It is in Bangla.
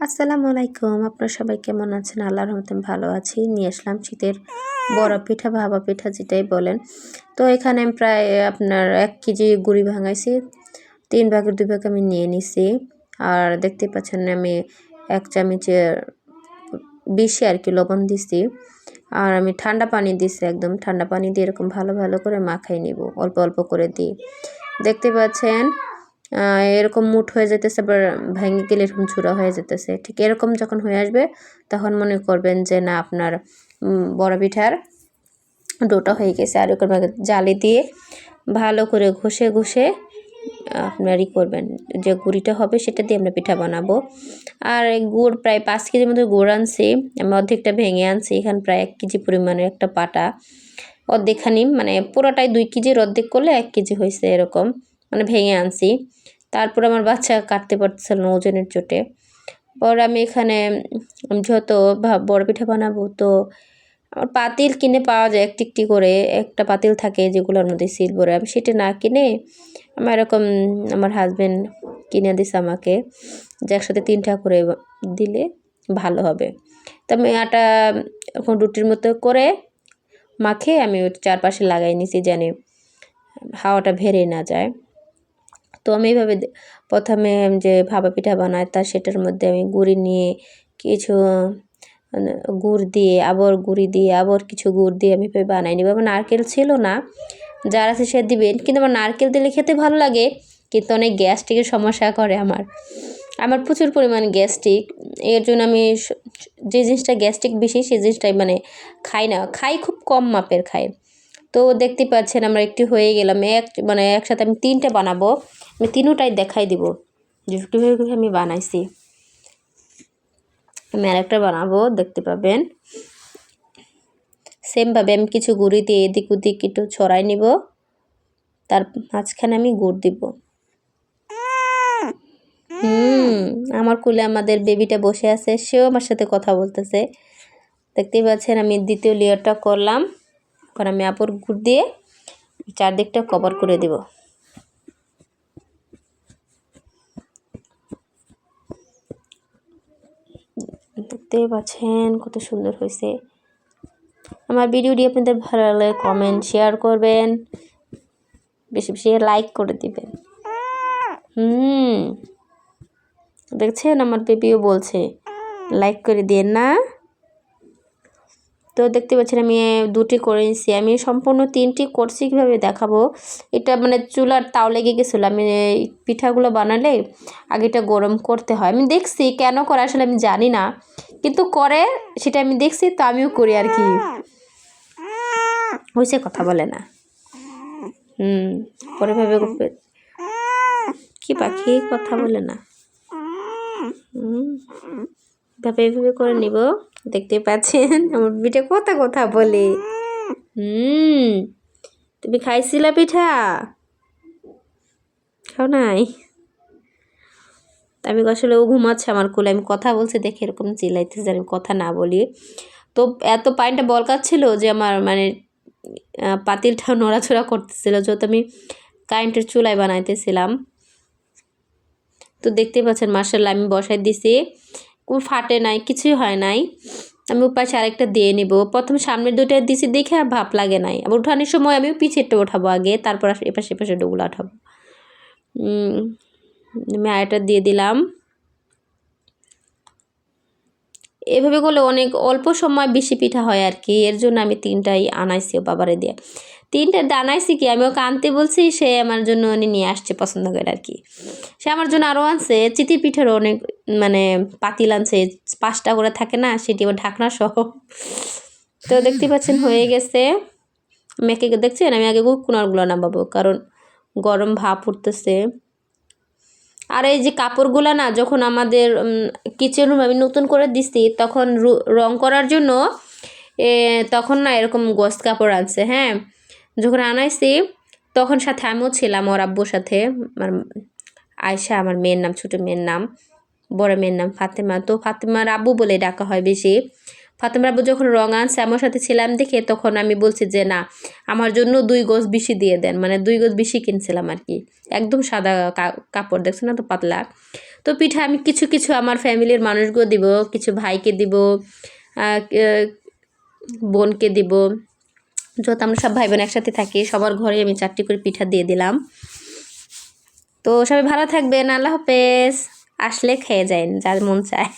আসসালামু আলাইকুম। আপনারা সবাই কেমন আছেন? আল্লাহর রহমতে আমি ভালো আছি। নিয়ে আসলাম শীতের বড়া পিঠা, ভাপা পিঠা যেটাই বলেন। তো এখানে আমি প্রায় আপনার 1 কেজি গুড়ি ভাঙাইছি। 3 ভাগের 2 ভাগ আমি নিয়ে নিছি। আর দেখতে পাচ্ছেন আমি 1 চামচের বেশি আর কি লবণ দিছি। আর আমি ঠান্ডা পানি দিছি, একদম ঠান্ডা পানি দিয়ে এরকম ভালো ভালো করে মাখাই নিব, অল্প অল্প করে দিয়ে। দেখতে পাচ্ছেন এরকম মুঠ হয়ে যেতেছে, আবার ভেঙে গেলে এরকম ঝুরা হয়ে যেতেছে। ঠিক এরকম যখন হয়ে আসবে তখন মনে করবেন যে না আপনার বড়া পিঠার ডোটা হয়ে গেছে। আর এরকম জালি দিয়ে ভালো করে ঘষে ঘষে আপনারই করবেন, যে গুঁড়িটা হবে সেটা দিয়ে আমরা পিঠা বানাবো। আর গুড় প্রায় 5 কেজির মতো গুড় আনছি আমি, অর্ধেকটা ভেঙে আনছি। এখানে প্রায় 1 কেজি পরিমাণের একটা পাটা, অর্ধেকখানি মানে পুরোটাই 2 কেজির অর্ধেক করলে 1 কেজি হয়েছে এরকম, মানে ভেঙে আনছি। তারপর আমার বাচ্চা কাটতে পারতেছিল না ওজনের চোটে। পরে আমি এখানে যেহেতু বড় পিঠা বানাবো, তো আমার পাতিল কিনে পাওয়া যায় একটি একটি করে, একটা পাতিল থাকে যেগুলোর মধ্যে সিল ভরে। আমি সেটা না কিনে আমার এরকম আমার হাজব্যান্ড কিনে দিছে আমাকে, যে একসাথে 3টা করে দিলে ভালো হবে। তো আমি আটা এখন রুটির মতো করে মাখে আমি চারপাশে লাগাই নিছি যেন হাওয়াটা ভেরে না যায়। তো আমি এইভাবে প্রথমে যে ভাপা পিঠা বানাই সেটার মধ্যে আমি গুঁড়ি নিয়ে কিছু গুড় দিয়ে আবার গুঁড়ি দিয়ে আবার কিছু গুড় দিয়ে আমি বানাই নিব। আমার নারকেল ছিল না, যার আছে সে দিবেন, কিন্তু আমার নারকেল দিলে খেতে ভালো লাগে, কিন্তু অনেক গ্যাস্ট্রিকের সমস্যা করে আমার প্রচুর পরিমাণ গ্যাস্ট্রিক। এর জন্য আমি যে জিনিসটা গ্যাস্ট্রিক বেশি সেই জিনিসটাই মানে খাই না, খাই খুব কম মাপের খাই। তো দেখতে পাচ্ছেন আমরা একটু হয়ে গেলাম, মানে একসাথে আমি 3টা বানাবো। আমি 3টাই দেখাই দিব যে কীভাবে আমি বানাইছি। আমি আরেকটা বানাবো, দেখতে পাবেন। সেমভাবে আমি কিছু গুঁড়ি দিয়ে এদিক ওদিক একটু ছড়াই নিব, তার মাঝখানে আমি গুড় দিব। আমার কোলে আমাদের বেবিটা বসে আছে, সেও আমার সাথে কথা বলতেছে। দেখতেই পাচ্ছেন আমি দ্বিতীয় লেয়ারটা করলাম। এখন আমি আবার গুড় দিয়ে চারদিকটা কভার করে দেব। দেখতেই পাচ্ছেন কত সুন্দর হয়েছে। আমার ভিডিওটি আপনাদের ভালো লাগলে কমেন্ট শেয়ার করবেন, বেশি বেশি লাইক করে দিবেন। দেখছেন আমার বেবিও বলছে লাইক করে দিয়ে না। তো দেখতে পাচ্ছেন আমি 2টি করে নিয়েছি, আমি সম্পূর্ণ 3টি করছি। কীভাবে দেখাবো, এটা মানে চুলার তাও লেগে গেছিলো। আমি পিঠাগুলো বানালে আগে এটা গরম করতে হয়, আমি দেখছি কেন করে আসলে আমি জানি না, কিন্তু করে সেটা আমি দেখছি, তো আমিও করি আর কি। হয়েছে, কথা বলে না। পরে ভাবে কি পাখি কথা বলে না। এভাবে করে নিব। দেখতে পাচ্ছেন আমার পিঠা কথা কথা বলে। তুমি খাইছিলা পিঠা? খাও নাই? আমি আসলে ও ঘুমাচ্ছে আমার কোলে, আমি কথা বলছি দেখে এরকম চিল্লাইতেছে আমি কথা না বলি। তো এত পানিটা বলকাচ্ছিল যে আমার মানে পাতিলটা নড়াচড়া করতেছিল, যেহেতু আমি কারেন্টের চুলায় বানাইতেছিলাম। তো দেখতে পাচ্ছেন মাশাআল্লাহ আমি বসাই দিছি, কোনো ফাটে নাই, কিছুই হয় নাই। আমি উপাশে আরেকটা দিয়ে নিব। প্রথম সামনের 2টা দিছি দেখে ভাপ লাগে নাই, আবার উঠানোর সময় আমি পিছেরটা উঠাবো আগে, তারপর এপাশে এপাশে ডোগুলো উঠাবো। আমি আরেকটা দিয়ে দিলাম। এভাবে করলে অনেক অল্প সময় বেশি পিঠা হয় আর কি, এর জন্য আমি 3টাই আনাইছি বাবারে দিয়ে। 3টা আনাইছি কি, আমি ওকে আনতে বলছি, সে আমার জন্য নিয়ে আসছে পছন্দ করে আর কি। সে আমার জন্য আরও আনছে চিতি পিঠারও অনেক, মানে পাতিল আনছে 5টা করে থাকে না, সেটি আবার ঢাকনা সহ। তো দেখতে পাচ্ছেন হয়ে গেছে। আমি একে দেখছেন আমি আগে কোনারগুলো নামাবো, কারণ গরম ভাপ উঠতেছে। আর এই যে কাপড়গুলো না, যখন আমাদের কিচেন রুম আমি নতুন করে দিছি তখন রং করার জন্য তখন না এরকম গোস্ত কাপড় আনছে। হ্যাঁ, যখন আনাইছি তখন সাথে আমিও ছিলাম ওর আব্বুর সাথে। আমার আয়শা আমার মেয়ের নাম, ছোটো মেয়ের নাম, বড় মেয়ের নাম ফাতেমা। তো ফাতেমার আব্বু বলে ডাকা হয় বেশি। ফাতেমা আব্বু যখন রং আনছে আমার সাথে ছিলাম দেখে তখন আমি বলছি যে না আমার জন্য 2 গজ বেশি দিয়ে দেন, মানে 2 গজ বেশি কিনছিলাম আর কি। একদম সাদা কাপড় দেখছো না তো পাতলা। তো পিঠা আমি কিছু কিছু আমার ফ্যামিলির মানুষগুলো দিব, কিছু ভাইকে দিব, বোনকে দিব, যত আমরা সব ভাই বোন একসাথে থাকি সবার ঘরে আমি 4টি করে পিঠা দিয়ে দিলাম। তো সবাই ভালো থাকবেন, আল্লাহ হাফেজ। আসলে খেয়ে যান যার মন চায়।